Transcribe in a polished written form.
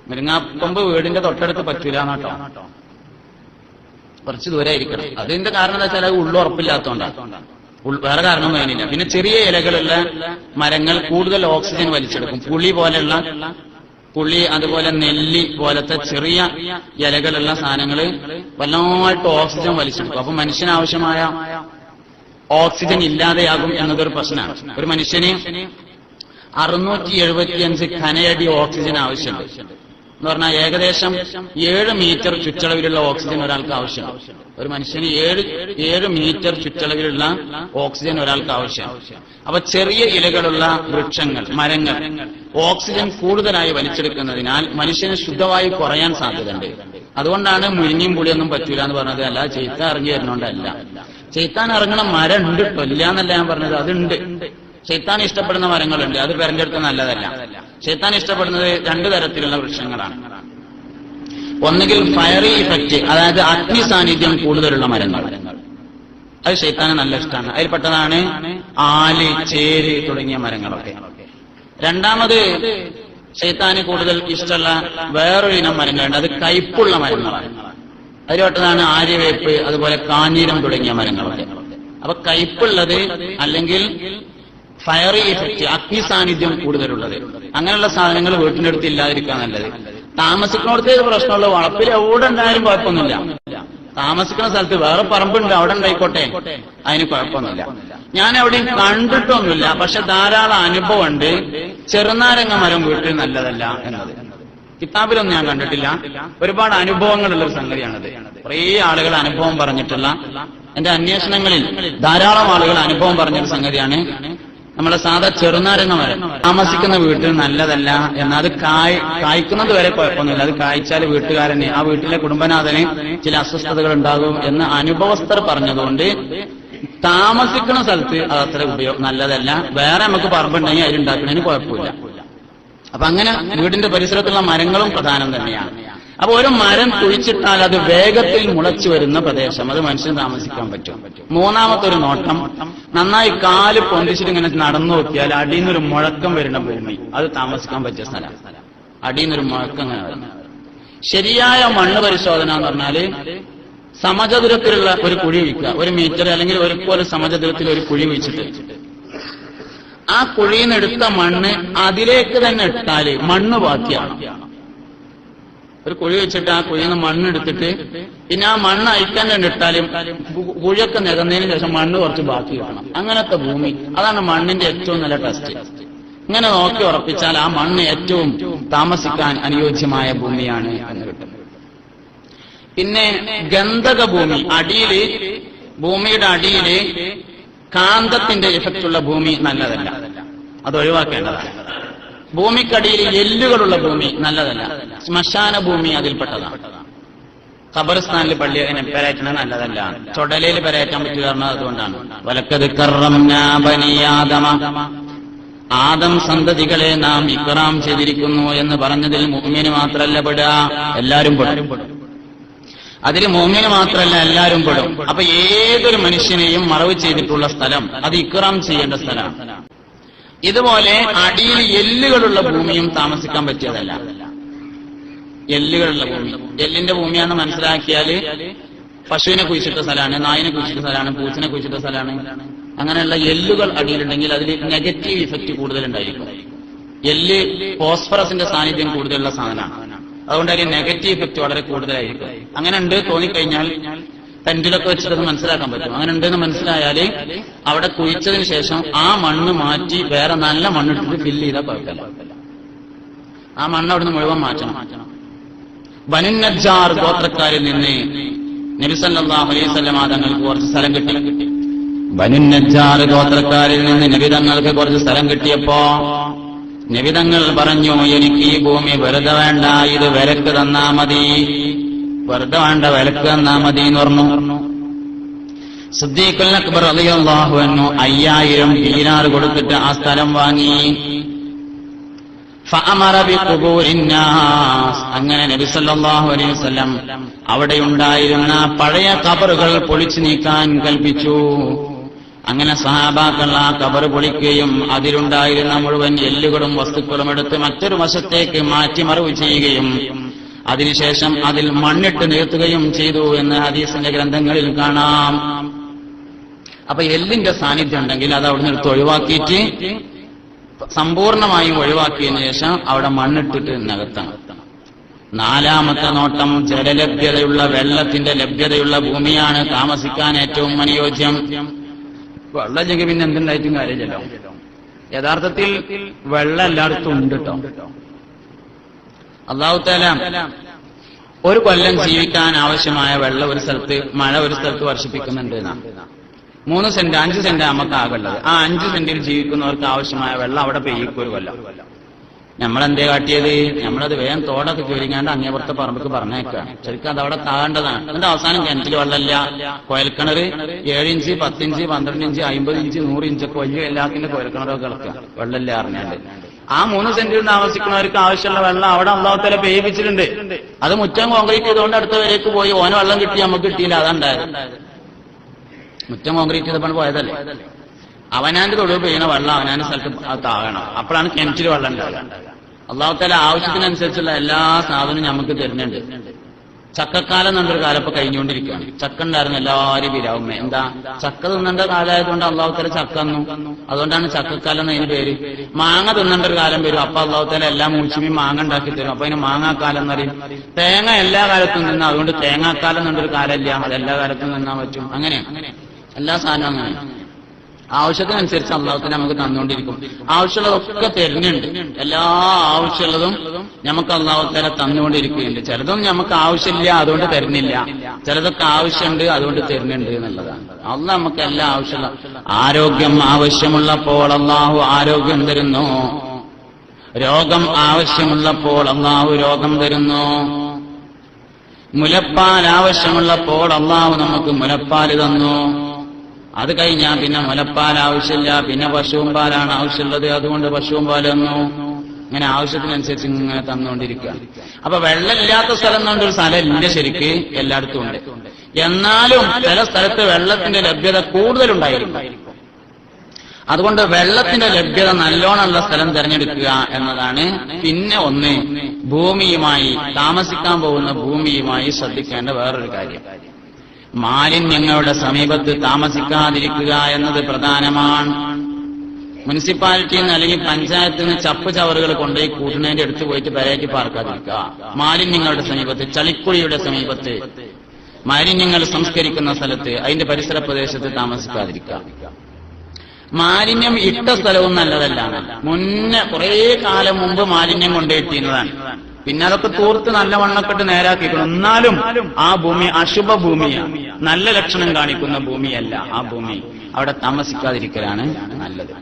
മുരിങ്ങാക്കൊമ്പ് വീടിന്റെ തൊട്ടടുത്ത് പറ്റൂല എന്നാട്ടോ, കുറച്ച് ദൂരെ ആയിരിക്കണം. അതിന്റെ കാരണം എന്താ വെച്ചാൽ അത് ഉള്ളുറപ്പില്ലാത്തതുകൊണ്ടാണ്, വേറെ കാരണമൊന്നും അതിനില്ല. പിന്നെ ചെറിയ ഇലകളുള്ള മരങ്ങൾ കൂടുതൽ ഓക്സിജൻ വലിച്ചെടുക്കും. പുളി അതുപോലെ നെല്ലി പോലത്തെ ചെറിയ ഇലകളുള്ള സാധനങ്ങൾ വല്ലായിട്ട് ഓക്സിജൻ വലിച്ചെടുക്കും. അപ്പൊ മനുഷ്യനാവശ്യമായ ഓക്സിജൻ ഇല്ലാതെയാകും എന്നതൊരു പ്രശ്നമാണ്. ഒരു മനുഷ്യന് 675 ഘനയടി ഓക്സിജൻ ആവശ്യമുണ്ട് എന്ന് പറഞ്ഞാൽ ഏകദേശം 7 മീറ്റർ ചുറ്റളവിലുള്ള ഓക്സിജൻ ഒരാൾക്ക് ആവശ്യമാണ്. ഒരു മനുഷ്യന് 7 മീറ്റർ ചുറ്റളവിലുള്ള ഓക്സിജൻ ഒരാൾക്ക് ആവശ്യമാണ്. അപ്പൊ ചെറിയ ഇലകളുള്ള വൃക്ഷങ്ങൾ, മരങ്ങൾ ഓക്സിജൻ കൂടുതലായി വലിച്ചെടുക്കുന്നതിനാൽ മനുഷ്യന് ശുദ്ധവായു കുറയാൻ സാധ്യതയുണ്ട്. അതുകൊണ്ടാണ് മുരിങ്ങയും പുളിയൊന്നും പറ്റൂല എന്ന് പറഞ്ഞത്. അല്ല ചെയ്ത്താൻ ഇറങ്ങി വരുന്നോണ്ടല്ല. ചെയ്ത്താൻ ഇറങ്ങണ മരം ഉണ്ട് കേട്ടോ, ഇല്ല എന്നല്ല ഞാൻ പറഞ്ഞത്, അതുണ്ട്. ശൈത്താൻ ഇഷ്ടപ്പെടുന്ന മരങ്ങളുണ്ട്, അത് പെരഞ്ഞെടുത്ത് നല്ലതല്ല. ശൈത്താൻ ഇഷ്ടപ്പെടുന്നത് 2 തരത്തിലുള്ള വൃക്ഷങ്ങളാണ്. ഒന്നുകിൽ ഫയറി ഇഫക്റ്റ്, അതായത് അഗ്നി സാന്നിധ്യം കൂടുതലുള്ള മരങ്ങൾ, അത് ശൈത്താന് നല്ല ഇഷ്ടമാണ്. അതിൽപ്പെട്ടതാണ് ആല്, ചേര് തുടങ്ങിയ മരങ്ങളൊക്കെ. രണ്ടാമത് ശൈത്താന് കൂടുതൽ ഇഷ്ടമുള്ള വേറൊരു ഇനം മരങ്ങളുണ്ട്, അത് കയ്പുള്ള മരങ്ങളാണ്. അതിൽപ്പെട്ടതാണ് ആര്യവേപ്പ്, അതുപോലെ കാഞ്ഞീരം തുടങ്ങിയ മരങ്ങളൊക്കെ. അപ്പൊ കയ്പുള്ളത് അല്ലെങ്കിൽ ഫയറി ഇഫക്റ്റ്, അഗ്നി സാന്നിധ്യം കൂടുതലുള്ളത്, അങ്ങനെയുള്ള സാധനങ്ങൾ വീട്ടിന്റെ അടുത്ത് ഇല്ലാതിരിക്കാൻ നല്ലത്. താമസിക്കുന്നിടത്ത് പ്രശ്നമുള്ള വളപ്പിൽ എവിടെ ഉണ്ടായാലും കുഴപ്പമൊന്നുമില്ല. താമസിക്കുന്ന സ്ഥലത്ത് വേറെ പറമ്പുണ്ട്, അവിടെ ഉണ്ടായിക്കോട്ടെ, അതിന് കുഴപ്പമൊന്നുമില്ല. ഞാൻ എവിടെയും കണ്ടിട്ടൊന്നുമില്ല, പക്ഷെ ധാരാളം അനുഭവമുണ്ട് ചെറുനാരങ്ങ മരം വീട്ടിൽ നല്ലതല്ല എന്നത്. കിതാബിലൊന്നും ഞാൻ കണ്ടിട്ടില്ല. ഒരുപാട് അനുഭവങ്ങളുള്ളൊരു സംഗതിയാണത്. കുറേ ആളുകൾ അനുഭവം പറഞ്ഞിട്ടുള്ള, എന്റെ അന്വേഷണങ്ങളിൽ ധാരാളം ആളുകൾ അനുഭവം പറഞ്ഞൊരു സംഗതിയാണ് നമ്മുടെ സാധാ ചെറുനാരങ്ങ മരം താമസിക്കുന്ന വീട്ടിൽ നല്ലതല്ല എന്നാൽ അത് കായ്ക്കുന്നത് വരെ കുഴപ്പമൊന്നുമില്ല. അത് കായ്ച്ചാൽ വീട്ടുകാരന്, ആ വീട്ടിലെ കുടുംബനാഥന് ചില അസ്വസ്ഥതകൾ ഉണ്ടാകും എന്ന് അനുഭവസ്ഥർ പറഞ്ഞതുകൊണ്ട് താമസിക്കുന്ന സ്ഥലത്ത് അതത്ര നല്ലതല്ല. വേറെ നമുക്ക് പറമ്പുണ്ടെങ്കിൽ അതിലുണ്ടാക്കുന്നതിന് കുഴപ്പമില്ല. അപ്പൊ അങ്ങനെ വീടിന്റെ പരിസരത്തുള്ള മരങ്ങളും പ്രധാനം തന്നെയാണ്. അപ്പൊ ഒരു മരം കുഴിച്ചിട്ടാൽ അത് വേഗത്തിൽ മുളച്ചു വരുന്ന പ്രദേശം, അത് മനുഷ്യന് താമസിക്കാൻ പറ്റും. മൂന്നാമത്തെ ഒരു നോട്ടം, നന്നായി കാല് പൊന്തിച്ചിട്ട് ഇങ്ങനെ നടന്നു നോക്കിയാൽ അടിയിൽ നിന്നൊരു മുഴക്കം വരുന്ന ഭൂമി, അത് താമസിക്കാൻ പറ്റിയ സ്ഥലം. അടിയിൽ നിന്നൊരു മുഴക്കം ഇങ്ങനെ വരുന്നത്. ശരിയായ മണ്ണ് പരിശോധന എന്ന് പറഞ്ഞാല് സമചതുരത്തിലുള്ള ഒരു കുഴി വയ്ക്കുക, 1 മീറ്റർ അല്ലെങ്കിൽ ഒരു സമചതുരത്തിൽ ഒരു കുഴി വെച്ചിട്ട് ആ കുഴിയിൽ നിന്ന് എടുത്ത മണ്ണ് അതിലേക്ക് തന്നെ ഇട്ടാല് മണ്ണ് ബാക്കിയാണ്. ഒരു കുഴി വെച്ചിട്ട് ആ കുഴിയിൽ നിന്ന് മണ്ണെടുത്തിട്ട് പിന്നെ ആ മണ്ണ് അയക്കാൻ തന്നെ ഇട്ടാലും കുഴിയൊക്കെ നികന്നതിന് ശേഷം മണ്ണ് കുറച്ച് ബാക്കി കിട്ടണം. അങ്ങനത്തെ ഭൂമി, അതാണ് മണ്ണിന്റെ ഏറ്റവും നല്ല ടെസ്റ്റ്. ഇങ്ങനെ നോക്കി ഉറപ്പിച്ചാൽ ആ മണ്ണ് ഏറ്റവും താമസിക്കാൻ അനുയോജ്യമായ ഭൂമിയാണ് എന്ന് കിട്ടും. പിന്നെ ഗന്ധക ഭൂമി, ഭൂമിയുടെ അടിയില് കാന്തത്തിന്റെ ഇഫക്റ്റുള്ള ഭൂമി നല്ലതല്ല, അത് ഒഴിവാക്കേണ്ടതാണ്. ഭൂമിക്കടിയിൽ എല്ലുകളുള്ള ഭൂമി നല്ലതല്ല. ശ്മശാന ഭൂമി അതിൽപ്പെട്ടതാണ്. ഖബർസ്ഥാനിൽ പള്ളി പെരയറ്റണ നല്ലതല്ല. ചൊടലയിൽ പെരയറ്റാൻ പറ്റുക പറഞ്ഞത് അതുകൊണ്ടാണ്. വലക്കത് കറംനാ ബനി ആദമ, ആദം സന്തതികളെ നാം ഇക്റാം ചെയ്തിരിക്കുന്നു എന്ന് പറഞ്ഞതിൽ മുഅ്മിന് മാത്രമല്ല പെടുക, എല്ലാവരും പെടും. അതിൽ മുഅ്മിന് മാത്രമല്ല എല്ലാവരും പെടും. അപ്പൊ ഏതൊരു മനുഷ്യനെയും മറവ് ചെയ്തിട്ടുള്ള സ്ഥലം അത് ഇക്റാം ചെയ്യേണ്ട സ്ഥലമാണ്. ഇതുപോലെ അടിയിൽ എല്ലുകളുള്ള ഭൂമിയും താമസിക്കാൻ പറ്റിയതല്ല. എല്ലുകളുള്ള ഭൂമി, എല്ലിന്റെ ഭൂമിയാണെന്ന് മനസ്സിലാക്കിയാല് പശുവിനെ കുഴിച്ചിട്ട സ്ഥലമാണ്, നായിനെ കുഴിച്ചിട്ട സ്ഥലമാണ്, പൂച്ചനെ കുഴിച്ചിട്ട സ്ഥലമാണ്. അങ്ങനെയുള്ള എല്ലുകൾ അടിയിലുണ്ടെങ്കിൽ അതിൽ നെഗറ്റീവ് ഇഫക്റ്റ് കൂടുതലുണ്ടായിരിക്കും. എല്ല് ഫോസ്ഫറസിന്റെ സാന്നിധ്യം കൂടുതലുള്ള സാധനമാണ്, അതുകൊണ്ട് അതിന് നെഗറ്റീവ് ഇഫക്റ്റ് വളരെ കൂടുതലായിരിക്കും. അങ്ങനെ ഉണ്ട് തോന്നിക്കഴിഞ്ഞാൽ പെൻഡിലൊക്കെ വെച്ചിട്ട് മനസ്സിലാക്കാൻ പറ്റും. അങ്ങനെ ഉണ്ടെന്ന് മനസ്സിലായാല് അവിടെ കുഴിച്ചതിന് ശേഷം ആ മണ്ണ് മാറ്റി വേറെ നല്ല മണ്ണിട്ടിട്ട് ഫില്ല് ചെയ്താൽ കുഴപ്പമില്ല. ആ മണ്ണ് അവിടുന്ന് മുഴുവൻ മാറ്റണം. ബനു നജ്ജാർ ഗോത്രക്കാരിൽ നിന്ന് നബി സല്ലല്ലാഹു അലൈഹി വസല്ലം തങ്ങൾക്ക് കുറച്ച് സ്ഥലം കിട്ടി. ബനു നജ്ജാർ ഗോത്രക്കാരിൽ നിന്ന് നബി തങ്ങൾക്ക് കുറച്ച് സ്ഥലം കിട്ടിയപ്പോ നബി തങ്ങൾ പറഞ്ഞു, എനിക്ക് ഈ ഭൂമി വെറുതെ വേണ്ട, ഇത് വിലക്ക് തന്നാ മതി. വെറുതെ വേണ്ട, വിലക്ക് തന്നാ മതി എന്ന് പറഞ്ഞു. സിദ്ദീഖുൽ അക്ബർ റളിയല്ലാഹു അൻഹു 5000 ദീനാർ കൊടുത്തിട്ട് ആ സ്ഥലം വാങ്ങി. ഫഅമറ ബിഖുബൂരിൻ നാസ്, അങ്ങനെ നബി സല്ലല്ലാഹു അലൈഹി വസല്ലം അവിടെ ഉണ്ടായിരുന്ന പഴയ ഖബറുകൾ പൊളിച്ചു നീക്കാൻ കൽപ്പിച്ചു. അങ്ങനെ സഹാബാക്കൾ ആ ഖബർ പൊളിക്കുകയും അതിലുണ്ടായിരുന്ന മുഴുവൻ എല്ലുകളും വസ്തുക്കളും എടുത്ത് മറ്റൊരു വശത്തേക്ക് മാറ്റിമറിവ് ചെയ്യുകയും അതിനുശേഷം അതിൽ മണ്ണിട്ട് നിർത്തുകയും ചെയ്തു എന്ന് ഹദീസിന്റെ ഗ്രന്ഥങ്ങളിൽ കാണാം. അപ്പൊ എല്ലിന്റെ സാന്നിധ്യം ഉണ്ടെങ്കിൽ അത് അവിടെ നിന്ന് ഒഴിവാക്കിയിട്ട് സമ്പൂർണമായും ഒഴിവാക്കിയതിനു ശേഷം അവിടെ മണ്ണിട്ടിട്ട് നികത്തണം. നാലാമത്തെ നോട്ടം, ജലലഭ്യതയുള്ള വെള്ളത്തിന്റെ ലഭ്യതയുള്ള ഭൂമിയാണ് താമസിക്കാൻ ഏറ്റവും അനുയോജ്യം. വെള്ളമില്ലെങ്കിൽ പിന്നെ എന്തുണ്ടായിട്ടും കാര്യമില്ലല്ലോ. യഥാർത്ഥത്തിൽ വെള്ളം എല്ലായിടത്തും ഉണ്ട് കേട്ടോ. അല്ലാഹു തആല ഒരു കൊല്ലം ജീവിക്കാൻ ആവശ്യമായ വെള്ളം ഒരു സ്ഥലത്ത്, മഴ ഒരു സ്ഥലത്ത് വർഷിപ്പിക്കുന്നുണ്ട് എന്നാണ്. 3 സെന്റ് 5 സെന്റ് നമുക്ക് ആകുള്ളത്. ആ 5 സെന്റിൽ ജീവിക്കുന്നവർക്ക് ആവശ്യമായ വെള്ളം അവിടെ പെയ്യിക്കും ഒരു കൊല്ലം. നമ്മളെന്തേ കാട്ടിയത്? നമ്മളത് വേഗം തോടൊക്കെ ചോദിക്കാണ്ട് അങ്ങേപ്പുറത്തെ പറമ്പക്ക് പറഞ്ഞേക്കാണ്. ശരിക്കും അത് അവിടെ താഴേണ്ടതാണ്. അതിന്റെ അവസാനം കിണറ്റിൽ വെള്ളമില്ല. കുഴൽക്കിണർ 7 ഇഞ്ച് 10 ഇഞ്ച് 12 ഇഞ്ച് 50 ഇഞ്ച് 100 ഇഞ്ചൊക്കെ വലിയ എല്ലാത്തിന്റെ കുഴൽക്കിണറൊക്കെ കിടക്കുക, വെള്ളമില്ല അറിഞ്ഞാണ്ട്. ആ 3 സെന്റിൽ താമസിക്കുന്നവർക്ക് ആവശ്യമുള്ള വെള്ളം അവിടെ അല്ലാഹു തആല പെയ്യിപ്പിച്ചിട്ടുണ്ട്. അത് മുറ്റം കോൺക്രീറ്റ് ചെയ്തുകൊണ്ട് അടുത്ത വരേക്ക് പോയി ഓന് വെള്ളം കിട്ടി, നമുക്ക് കിട്ടിയില്ല. അതുണ്ടായത് മുറ്റം കോൺക്രീറ്റ് ചെയ്തപ്പോൾ പോയതല്ലേ. അവനാന്റെ തൊഴിൽ പെയ്യണ വെള്ളം അവനാന്റെ സ്ഥലത്ത് അത് താഴണം. അപ്പോഴാണ് കിണറ്റിൽ വെള്ളം ഉണ്ടാകുക. അല്ലാഹു തആല ആവശ്യത്തിനനുസരിച്ചുള്ള എല്ലാ സാധനവും നമുക്ക് തരുന്നുണ്ട്. ചക്കക്കാലം എന്നൊരു കാലം ഇപ്പൊ കഴിഞ്ഞുകൊണ്ടിരിക്കുകയാണ്. ചക്ക ഉണ്ടായിരുന്നു എല്ലാവരും വിരാവുമ്മ. എന്താ ചക്ക തിന്നേണ്ട കാലമായതുകൊണ്ട് അല്ലാഹു തആല ചക്ക തന്നു. അതുകൊണ്ടാണ് ചക്കക്കാലം എന്നതിന് പേര്. മാങ്ങ തിന്നേണ്ട ഒരു കാലം വരും. അപ്പൊ അല്ലാഹു തആല എല്ലാ മുൾച്ചിമയും മാങ്ങ ഉണ്ടാക്കി തരും. അപ്പൊ അതിന് മാങ്ങാക്കാലം എന്നറിയും. തേങ്ങ എല്ലാ കാലത്തും നിന്നാ, അതുകൊണ്ട് തേങ്ങാക്കാലം എന്നൊരു കാലമില്ല, അത് എല്ലാ കാലത്തും നിന്നാൻ പറ്റും. അങ്ങനെ എല്ലാ സാധനവും അങ്ങനെ ആവശ്യത്തിനനുസരിച്ച് അല്ലാഹു തആല നമുക്ക് തന്നുകൊണ്ടിരിക്കും. ആവശ്യമുള്ളതൊക്കെ തരുന്നുണ്ട്. എല്ലാ ആവശ്യമുള്ളതും നമുക്ക് അല്ലാഹു തആല തന്നുകൊണ്ടിരിക്കുകയുണ്ട്. ചിലതൊന്നും നമുക്ക് ആവശ്യമില്ല, അതുകൊണ്ട് തരുന്നില്ല. ചിലതൊക്കെ ആവശ്യമുണ്ട്, അതുകൊണ്ട് തരുന്നുണ്ട് എന്നുള്ളതാണ്. അല്ലാഹു നമുക്ക് എല്ലാ ആവശ്യമുള്ള ആരോഗ്യം ആവശ്യമുള്ളപ്പോൾ അല്ലാഹു ആരോഗ്യം തരുന്നു. രോഗം ആവശ്യമുള്ളപ്പോൾ അല്ലാഹു രോഗം തരുന്നു. മുലപ്പാൽ ആവശ്യമുള്ളപ്പോൾ അല്ലാഹു നമുക്ക് മുലപ്പാൽ തന്നു. അത് കഴിഞ്ഞാൽ പിന്നെ മുലപ്പാൽ ആവശ്യമില്ല, പിന്നെ പശുവും പാലാണ് ആവശ്യമുള്ളത്, അതുകൊണ്ട് പശുവും പാൽ തന്നു. ഇങ്ങനെ ആവശ്യത്തിനനുസരിച്ച് ഇങ്ങനെ തന്നുകൊണ്ടിരിക്കുക. അപ്പൊ വെള്ളമില്ലാത്ത സ്ഥലം എന്നൊരു സ്ഥലം ഇല്ല, ശരിക്ക് എല്ലായിടത്തും ഉണ്ട്. എന്നാലും ചില സ്ഥലത്ത് വെള്ളത്തിന്റെ ലഭ്യത കൂടുതലുണ്ടായിരിക്കും. അതുകൊണ്ട് വെള്ളത്തിന്റെ ലഭ്യത നല്ലോണമുള്ള സ്ഥലം തിരഞ്ഞെടുക്കുക എന്നതാണ്. പിന്നെ ഒന്ന്, ഭൂമിയുമായി താമസിക്കാൻ പോകുന്ന ഭൂമിയുമായി ശ്രദ്ധിക്കേണ്ട വേറൊരു കാര്യം, മാലിന്യങ്ങളുടെ സമീപത്ത് താമസിക്കാതിരിക്കുക എന്നത് പ്രധാനമാണ്. മുനിസിപ്പാലിറ്റിയിൽ നിന്ന് അല്ലെങ്കിൽ പഞ്ചായത്തിൽ നിന്ന് ചപ്പ് ചവറുകൾ കൊണ്ടുപോയി കൂട്ടുന്നതിന്റെ അടുത്ത് പോയിട്ട് പെരേറ്റി പാർക്കാതിരിക്കുക. മാലിന്യങ്ങളുടെ സമീപത്ത്, ചളിക്കുഴിയുടെ സമീപത്ത്, മാലിന്യങ്ങൾ സംസ്കരിക്കുന്ന സ്ഥലത്ത്, അതിന്റെ പരിസര പ്രദേശത്ത് താമസിക്കാതിരിക്കുക. മാലിന്യം ഇട്ട സ്ഥലവും നല്ലതല്ലാണ്. മുന്നേ കുറെ കാലം മുമ്പ് മാലിന്യം കൊണ്ടുപോയിട്ടിരുന്നതാണ്. പിന്നെ അതൊക്കെ തൂർത്ത് നല്ല മണ്ണൊക്കെ നേരാക്കിക്കണം. എന്നാലും ആ ഭൂമി അശുഭ ഭൂമിയാണ്, നല്ല ലക്ഷണം കാണിക്കുന്ന ഭൂമിയല്ല ആ ഭൂമി. അവിടെ താമസിക്കാതിരിക്കലാണ് നല്ലത്.